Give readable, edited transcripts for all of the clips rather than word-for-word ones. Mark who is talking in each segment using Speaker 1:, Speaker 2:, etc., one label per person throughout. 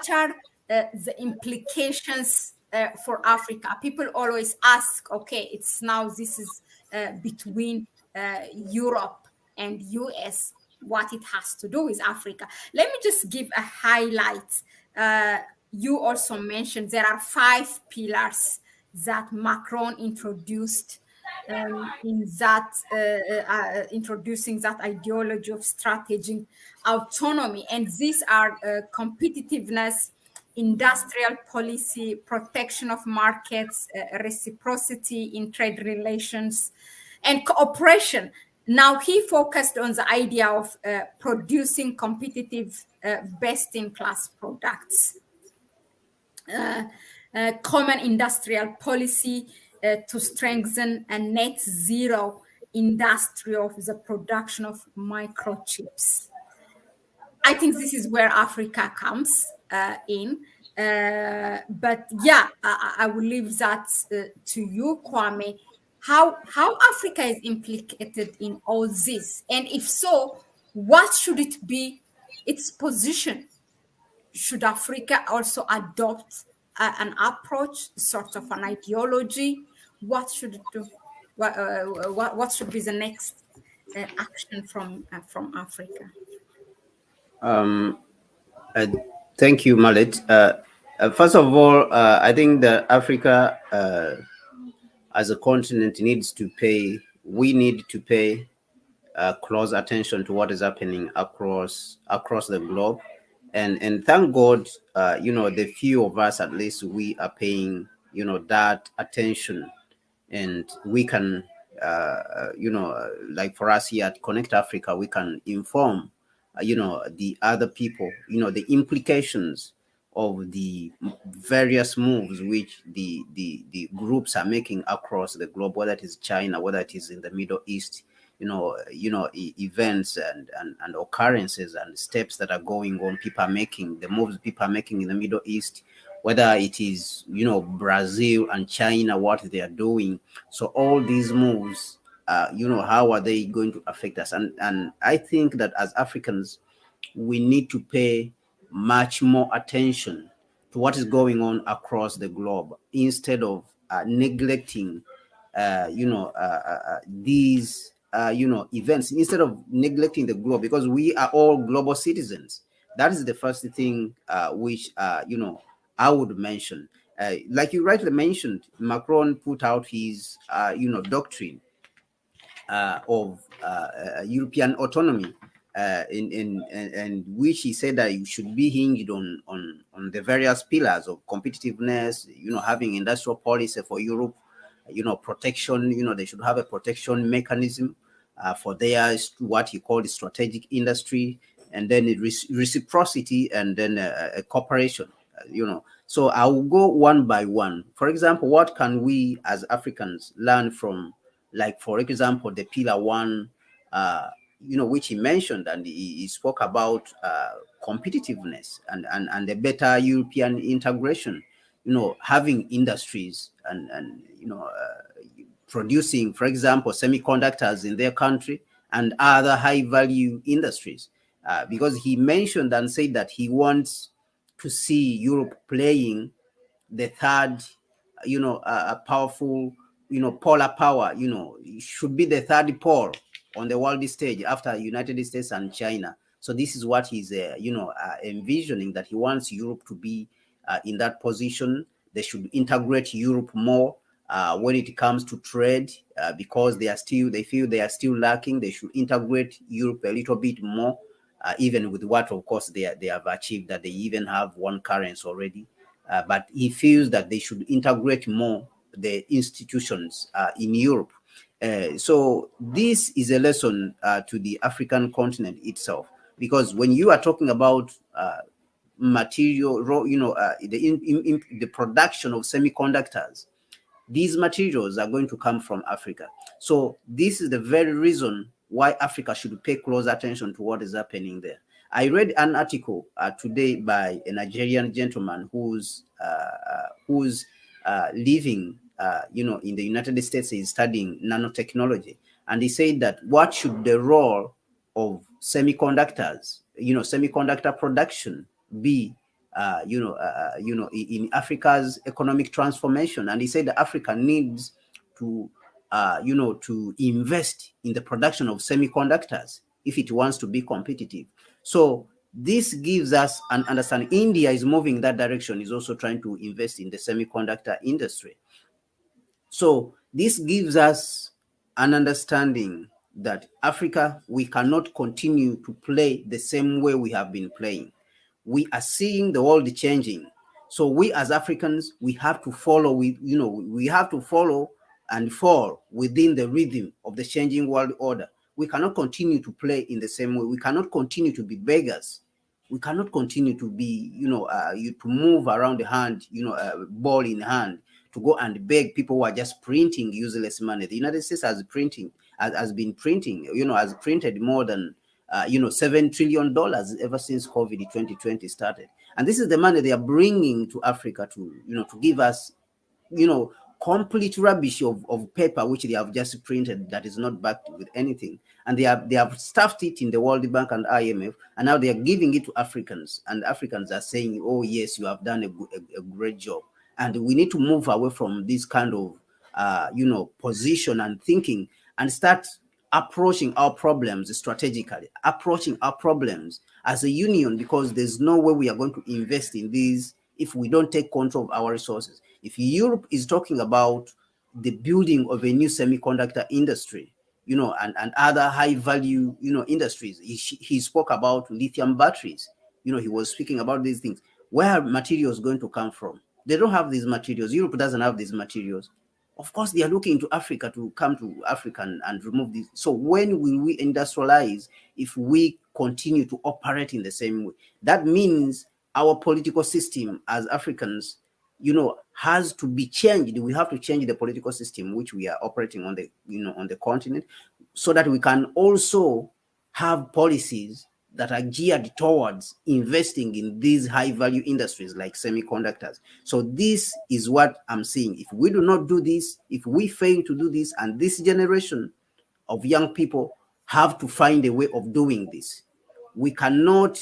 Speaker 1: what are the implications for Africa? People always ask, okay, it's now this is between Europe and US, what it has to do with Africa. Let me just give a highlight. You also mentioned there are 5 pillars that Macron introduced in that introducing that ideology of strategic autonomy, and these are competitiveness, industrial policy, protection of markets, reciprocity in trade relations, and cooperation. Now he focused on the idea of producing competitive, best-in-class products, common industrial policy to strengthen a net zero industry of the production of microchips. I think this is where Africa comes in. But yeah, I will leave that to you, Kwame. How Africa is implicated in all this, and if so, what should it be its position? Should Africa also adopt an approach, sort of an ideology? What should it do? What should be the next action from Africa?
Speaker 2: Thank you, Mahlet. First of all, I think that Africa as a continent needs to pay, we need to pay close attention to what is happening across the globe. And thank God, the few of us, at least, we are paying, that attention. And we can, like for us here at Connect Africa, we can inform, the other people, the implications of the various moves which the groups are making across the globe, whether it is China, whether it is in the Middle East, events and occurrences and steps that are going on, people are making, the moves people are making in the Middle East, whether it is, Brazil and China, what they are doing. So all these moves, how are they going to affect us? And I think that as Africans, we need to pay much more attention to what is going on across the globe instead of neglecting, these, events, instead of neglecting the globe, because we are all global citizens. That is the first thing which, I would mention. Like you rightly mentioned, Macron put out his, doctrine of European autonomy, and which he said that it should be hinged on the various pillars of competitiveness, having industrial policy for Europe, protection, they should have a protection mechanism for their, what he called strategic industry, and then reciprocity, and then a cooperation, So I will go one by one. For example, what can we as Africans learn from, like, for example, the pillar 1, which he mentioned, and he spoke about competitiveness and the better European integration, having industries and producing, for example, semiconductors in their country and other high value industries, because he mentioned and said that he wants to see Europe playing the third, powerful, polar power, should be the third pole on the world stage after United States and China. So this is what he's, envisioning, that he wants Europe to be in that position. They should integrate Europe more when it comes to trade, because they feel they are still lacking. They should integrate Europe a little bit more, even with what, of course, they have achieved, that they even have one currency already. But he feels that they should integrate more the institutions in Europe. So this is a lesson to the African continent itself, because when you are talking about material, the production of semiconductors, these materials are going to come from Africa. So this is the very reason why Africa should pay close attention to what is happening there. I read an article today by a Nigerian gentleman who's living, in the United States. He's studying nanotechnology, and he said that what should the role of semiconductors, semiconductor production be in Africa's economic transformation. And he said that Africa needs to, to invest in the production of semiconductors if it wants to be competitive. So this gives us an understanding. India is moving in that direction, is also trying to invest in the semiconductor industry. So this gives us an understanding that Africa, we cannot continue to play the same way we have been playing. We are seeing the world changing. So we as Africans, we have to follow we have to follow and fall within the rhythm of the changing world order. We cannot continue to play in the same way. We cannot continue to be beggars. We cannot continue to be, to move around the hand, ball in hand, to go and beg people who are just printing useless money. The United States has been printing, has printed more than $7 trillion ever since COVID 2020 started. And this is the money they are bringing to Africa to give us, complete rubbish of paper, which they have just printed that is not backed with anything. And they have stuffed it in the World Bank and IMF, and now they are giving it to Africans. And Africans are saying, oh, yes, you have done a great job. And we need to move away from this kind of, position and thinking, and start approaching our problems strategically, approaching our problems as a union, because there's no way we are going to invest in these if we don't take control of our resources. If Europe is talking about the building of a new semiconductor industry, and other high value, industries, he spoke about lithium batteries. He was speaking about these things. Where are materials going to come from? They don't have these materials. Europe doesn't have these materials. Of course, they are looking to Africa to come to Africa and remove this. So when will we industrialize if we continue to operate in the same way? That means our political system as Africans, has to be changed. We have to change the political system which we are operating on the continent, so that we can also have policies that are geared towards investing in these high value industries like semiconductors. So this is what I'm saying. If we do not do this, if we fail to do this, and this generation of young people have to find a way of doing this, we cannot,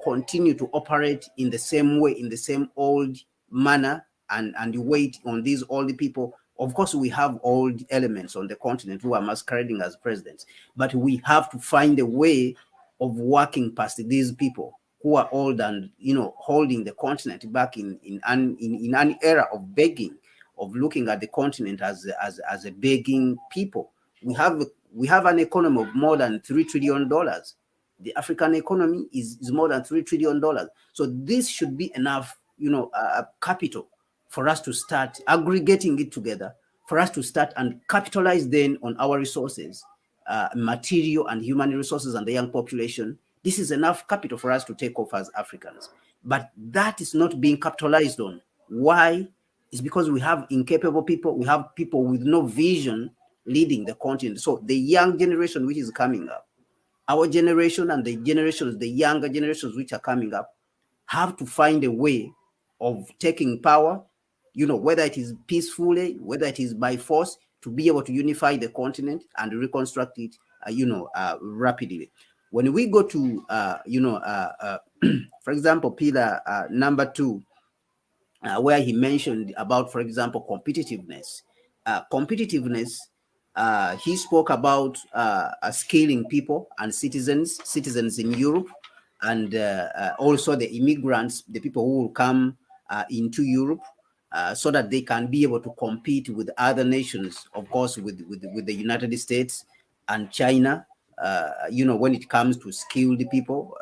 Speaker 2: continue to operate in the same way, in the same old manner, and wait on these old people. Of course, we have old elements on the continent who are masquerading as presidents, but we have to find a way of working past these people who are old and, holding the continent back in an era of begging, of looking at the continent as a begging people. We have an economy of more than $3 trillion. The African economy is more than $3 trillion. So this should be enough, capital for us to start aggregating it together, for us to start and capitalize then on our resources, material and human resources, and the young population. This is enough capital for us to take off as Africans. But that is not being capitalized on. Why? It's because we have incapable people. We have people with no vision leading the continent. So the young generation which is coming up, our generation and the younger generations which are coming up, have to find a way of taking power, whether it is peacefully, whether it is by force, to be able to unify the continent and reconstruct it, rapidly. When we go to, for example, pillar number 2, where he mentioned about, for example, competitiveness. He spoke about scaling people and citizens in Europe, and also the immigrants, the people who will come into Europe, so that they can be able to compete with other nations, of course, with the United States and China, when it comes to skilled people,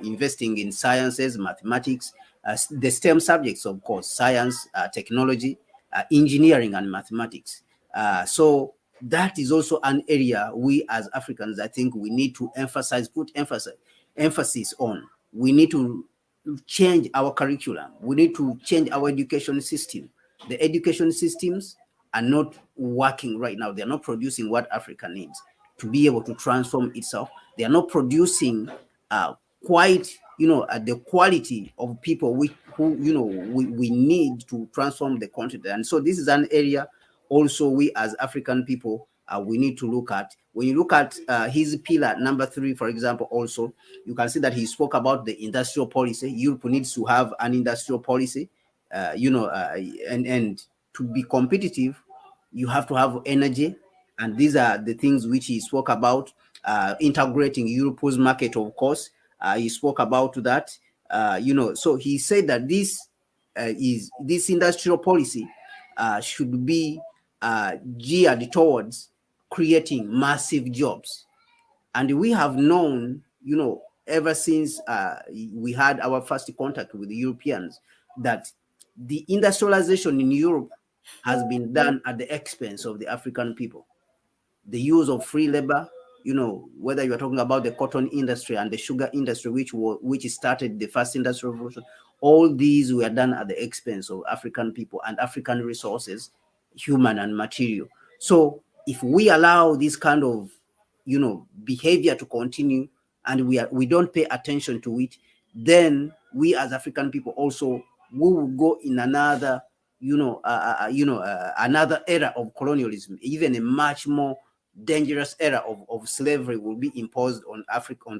Speaker 2: investing in sciences, mathematics, the STEM subjects, of course, science, technology, engineering, and mathematics. So that is also an area we as Africans, I think we need to put emphasis on. We need to change our curriculum. We need to change our education system. The education systems are not working right now. They're not producing what Africa needs to be able to transform itself. They are not producing quite, the quality of people who we need to transform the continent. And so this is an area also we as African people, we need to look at. When you look at his pillar number 3, for example, also, you can see that he spoke about the industrial policy. Europe needs to have an industrial policy, and to be competitive, you have to have energy. And these are the things which he spoke about, integrating Europe's market, of course. He spoke about that, so he said that this industrial policy should be geared towards creating massive jobs. And we have known, ever since we had our first contact with the Europeans, that the industrialization in Europe has been done at the expense of the African people. The use of free labor, whether you're talking about the cotton industry and the sugar industry, which started the first industrial revolution, all these were done at the expense of African people and African resources, human and material. So if we allow this kind of, behavior to continue, and we don't pay attention to it, then we as African people also, we will go in another, another era of colonialism, even a much more dangerous era of slavery will be imposed on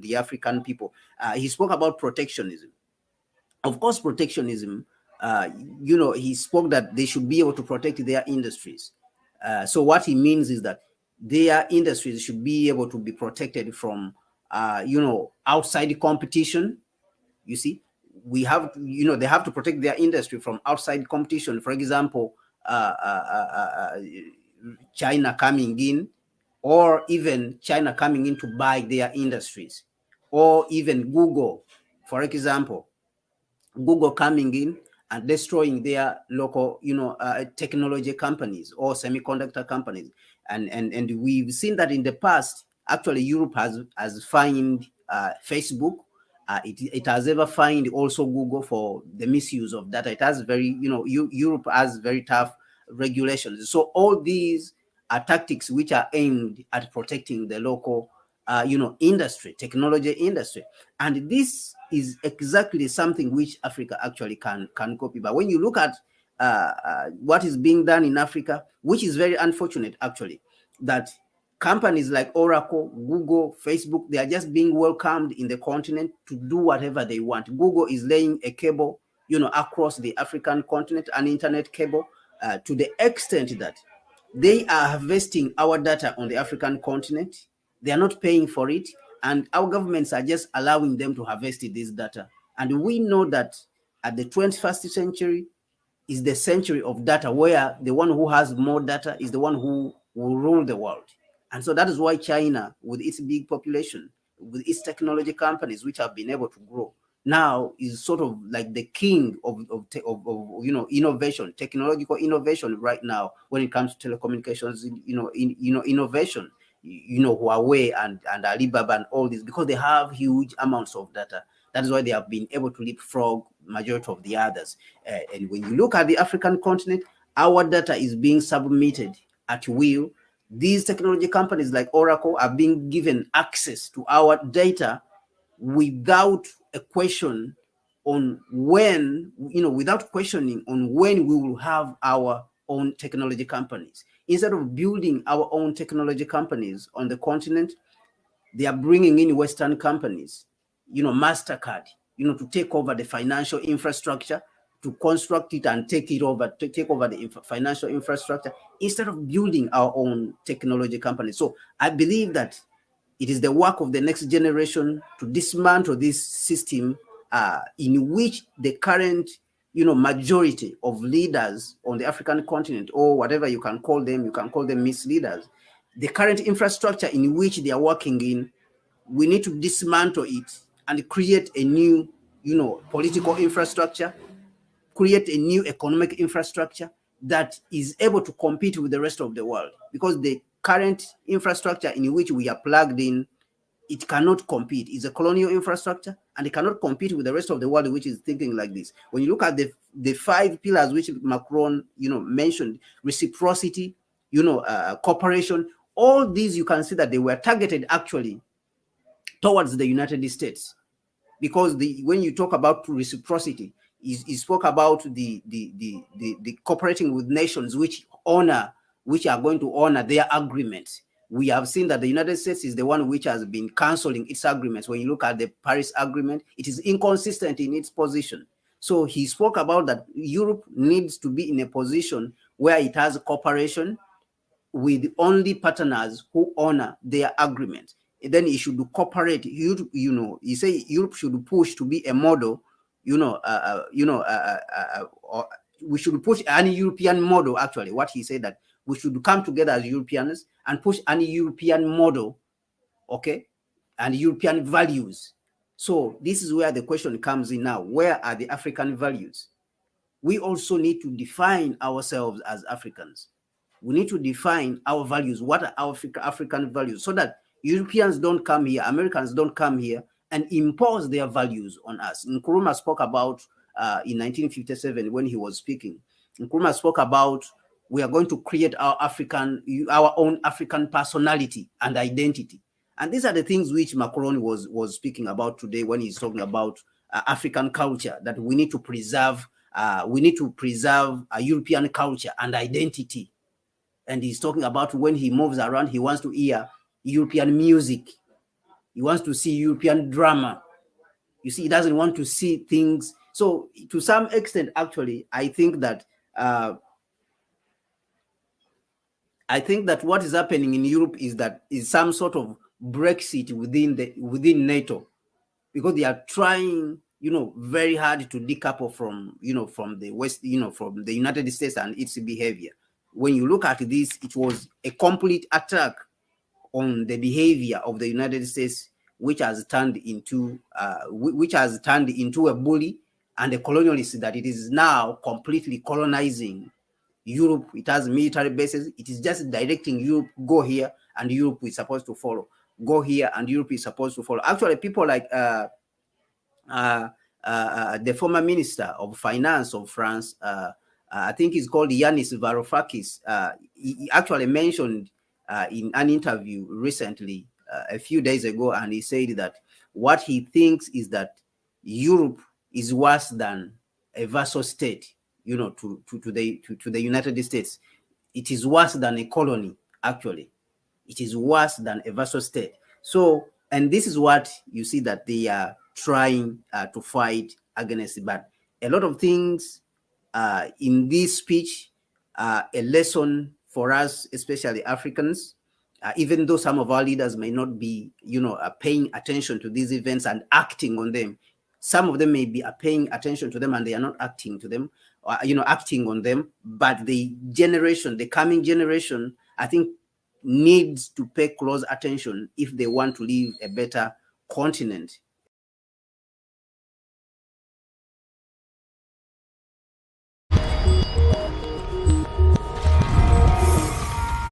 Speaker 2: the African people. He spoke about protectionism. Of course, protectionism, he spoke that they should be able to protect their industries. So what he means is that their industries should be able to be protected from, outside competition. You see, we have, they have to protect their industry from outside competition. For example, China coming in, or even China coming in to buy their industries, or even Google, for example, Google coming in and destroying their local, technology companies or semiconductor companies. And we've seen that in the past. Actually, Europe has fined Facebook. It has ever fined also Google for the misuse of data. It has very, Europe has very tough regulations. So all these are tactics which are aimed at protecting the local, industry, technology industry. And this is exactly something which Africa actually can copy. But when you look at what is being done in Africa, which is very unfortunate, actually, that companies like Oracle, Google, Facebook, they are just being welcomed in the continent to do whatever they want. Google is laying a cable, across the African continent, an internet cable, to the extent that they are harvesting our data on the African continent. They are not paying for it, and our governments are just allowing them to harvest this data. And we know that at the 21st century is the century of data, where the one who has more data is the one who will rule the world. And so that is why China, with its big population, with its technology companies, which have been able to grow, now is sort of like the king of innovation, technological innovation right now when it comes to telecommunications, innovation. Huawei and Alibaba and all this, because they have huge amounts of data. That is why they have been able to leapfrog majority of the others. And when you look at the African continent, our data is being submitted at will. These technology companies like Oracle are being given access to our data without a question on when, without questioning on when we will have our own technology companies. Instead of building our own technology companies on the continent, they are bringing in Western companies, MasterCard, to take over the financial infrastructure, to construct it and take over the financial infrastructure, instead of building our own technology companies. So I believe that it is the work of the next generation to dismantle this system, in which the current, majority of leaders on the African continent, or whatever you can call them misleaders, the current infrastructure in which they are working in, we need to dismantle it and create a new, political infrastructure, create a new economic infrastructure that is able to compete with the rest of the world. Because the current infrastructure in which we are plugged in, it cannot compete. It's a colonial infrastructure, and it cannot compete with the rest of the world, which is thinking like this. When you look at the 5 pillars which Macron, mentioned, reciprocity, cooperation, all these, you can see that they were targeted actually towards the United States. Because when you talk about reciprocity, he spoke about the cooperating with nations which are going to honor their agreements We have seen that the United States is the one which has been canceling its agreements. When you look at the Paris Agreement, it is inconsistent in its position. So he spoke about that Europe needs to be in a position where it has cooperation with only partners who honor their agreement. Then it should cooperate. You say Europe should push to be a model. We should push any European model. Actually, what he said, that we should come together as Europeans and push any European model, okay, and European values. So this is where the question comes in now. Where are the African values? We also need to define ourselves as Africans. We need to define our values. What are our African values? So that Europeans don't come here, Americans don't come here and impose their values on us. Nkrumah spoke about in 1957 when he was speaking. Nkrumah spoke about we are going to create our own African personality and identity. And these are the things which Macron was speaking about today when he's talking about African culture, that we need to preserve. We need to preserve a European culture and identity. And he's talking about when he moves around, he wants to hear European music. He wants to see European drama. You see, he doesn't want to see things. So to some extent, actually, I think that what is happening in Europe is some sort of Brexit within NATO, because they are trying, very hard to decouple from the West, from the United States and its behavior. When you look at this, it was a complete attack on the behavior of the United States, which has turned into a bully and a colonialist, that it is now completely colonizing Europe. It has military bases. It is just directing Europe, go here, and Europe is supposed to follow. Go here, and Europe is supposed to follow. Actually, people like the former Minister of Finance of France, I think he's called Yanis Varoufakis. He actually mentioned in an interview recently, a few days ago, and he said that what he thinks is that Europe is worse than a vassal state, to the United States. It is worse than a colony, actually. It is worse than a vassal state. So, and this is what you see that they are trying to fight against. But a lot of things in this speech, a lesson for us, especially Africans, even though some of our leaders may not be, paying attention to these events and acting on them. Some of them may be paying attention to them and they are not acting to them, acting on them. But the coming generation, I think, needs to pay close attention if they want to leave a better continent